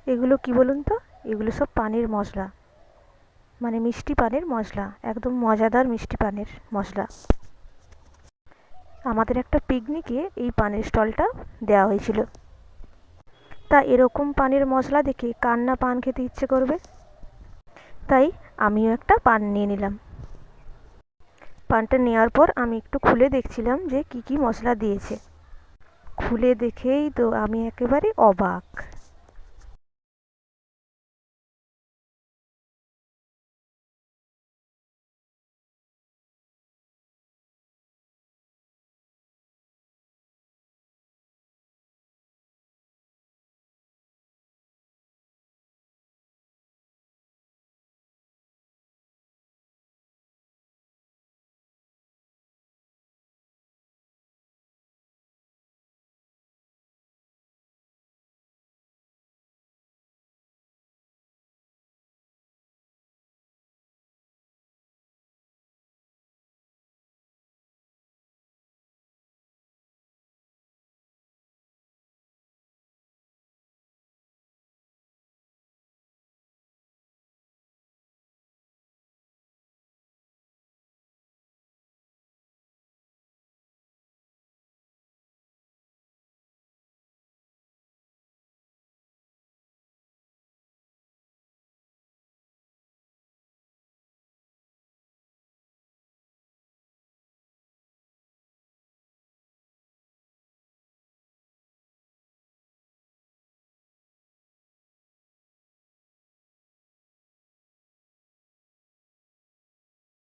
এগুলো কি বলুন তো? এগুলো সব পানের মশলা, মানে মিষ্টি পানের মশলা, একদম মজাদার মিষ্টি পানের মশলা। আমাদের একটা পিকনিকে এই পানের স্টলটা দেওয়া হয়েছিল। তা এরকম পানের মশলা দেখে কার না পান খেতে ইচ্ছে করবে? তাই আমিও একটা পান নিয়ে নিলাম। পানটা নেওয়ার পর আমি একটু খুলে দেখছিলাম যে কি কি মশলা দিয়েছে। খুলে দেখেই তো আমি একেবারে অবাক।